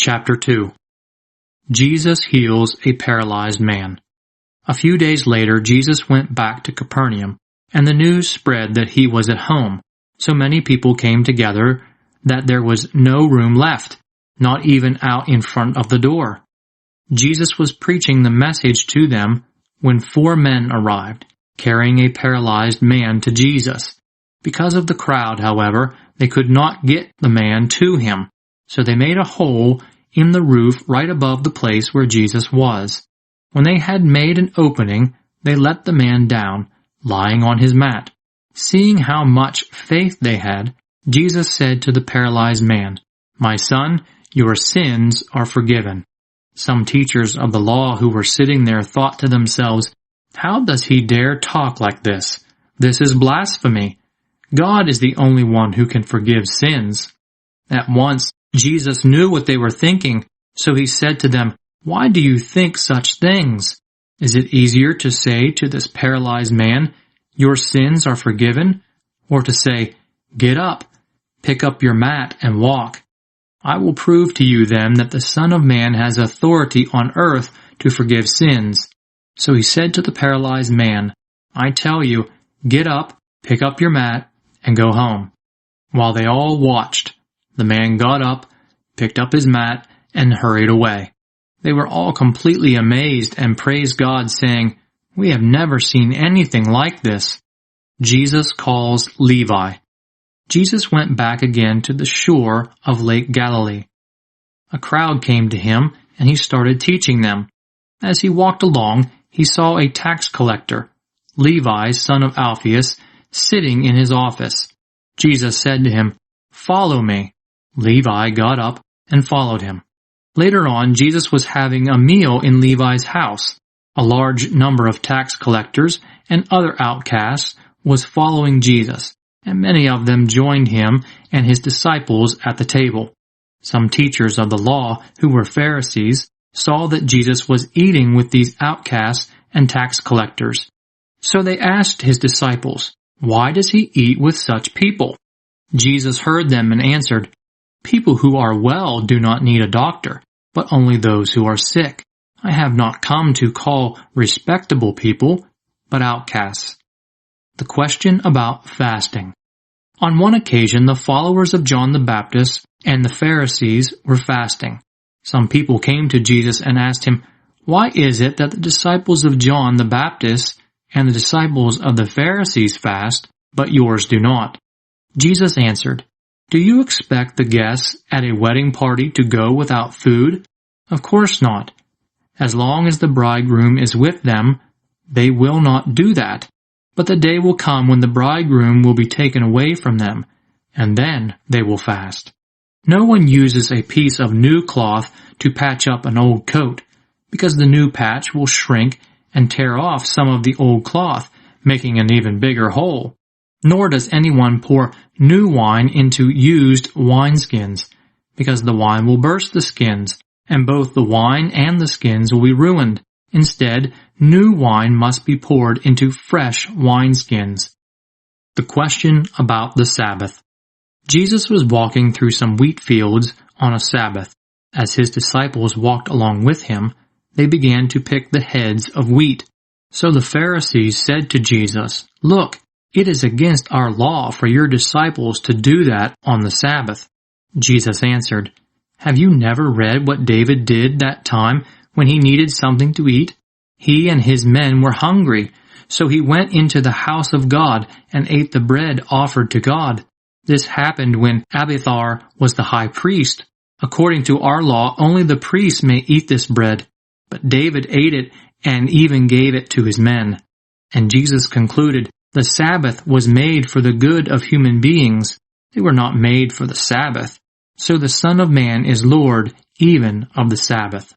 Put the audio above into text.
Chapter 2. Jesus heals a paralyzed man. A few days later, Jesus went back to Capernaum, and the news spread that he was at home. So many people came together that there was no room left, not even out in front of the door. Jesus was preaching the message to them when 4 men arrived, carrying a paralyzed man to Jesus. Because of the crowd, however, they could not get the man to him, so they made a hole in the roof right above the place where Jesus was. When they had made an opening, they let the man down, lying on his mat. Seeing how much faith they had, Jesus said to the paralyzed man, "My son, your sins are forgiven." Some teachers of the law who were sitting there thought to themselves, "How does he dare talk like this? This is blasphemy. God is the only one who can forgive sins." At once, Jesus knew what they were thinking, so he said to them, "Why do you think such things? Is it easier to say to this paralyzed man, 'Your sins are forgiven,' or to say, 'Get up, pick up your mat and walk'? I will prove to you then that the Son of Man has authority on earth to forgive sins." So he said to the paralyzed man, "I tell you, get up, pick up your mat, and go home." While they all watched, the man got up, picked up his mat, and hurried away. They were all completely amazed and praised God, saying, "We have never seen anything like this." Jesus calls Levi. Jesus went back again to the shore of Lake Galilee. A crowd came to him, and he started teaching them. As he walked along, he saw a tax collector, Levi, son of Alphaeus, sitting in his office. Jesus said to him, "Follow me." Levi got up and followed him. Later on, Jesus was having a meal in Levi's house. A large number of tax collectors and other outcasts was following Jesus, and many of them joined him and his disciples at the table. Some teachers of the law, who were Pharisees, saw that Jesus was eating with these outcasts and tax collectors. So they asked his disciples, "Why does he eat with such people?" Jesus heard them and answered, "People who are well do not need a doctor, but only those who are sick. I have not come to call respectable people, but outcasts." The question about fasting. On one occasion, the followers of John the Baptist and the Pharisees were fasting. Some people came to Jesus and asked him, "Why is it that the disciples of John the Baptist and the disciples of the Pharisees fast, but yours do not?" Jesus answered, "Do you expect the guests at a wedding party to go without food? Of course not. As long as the bridegroom is with them, they will not do that. But the day will come when the bridegroom will be taken away from them, and then they will fast. No one uses a piece of new cloth to patch up an old coat, because the new patch will shrink and tear off some of the old cloth, making an even bigger hole. Nor does anyone pour new wine into used wineskins, because the wine will burst the skins, and both the wine and the skins will be ruined. Instead, new wine must be poured into fresh wineskins. The question about the Sabbath. Jesus was walking through some wheat fields on a Sabbath. As his disciples walked along with him, they began to pick the heads of wheat. So the Pharisees said to Jesus, "Look, it is against our law for your disciples to do that on the Sabbath." Jesus answered, "Have you never read what David did that time when he needed something to eat? He and his men were hungry, so he went into the house of God and ate the bread offered to God. This happened when Abiathar was the high priest. According to our law, only the priests may eat this bread, but David ate it and even gave it to his men." And Jesus concluded, "The Sabbath was made for the good of human beings. They were not made for the Sabbath. So the Son of Man is Lord even of the Sabbath."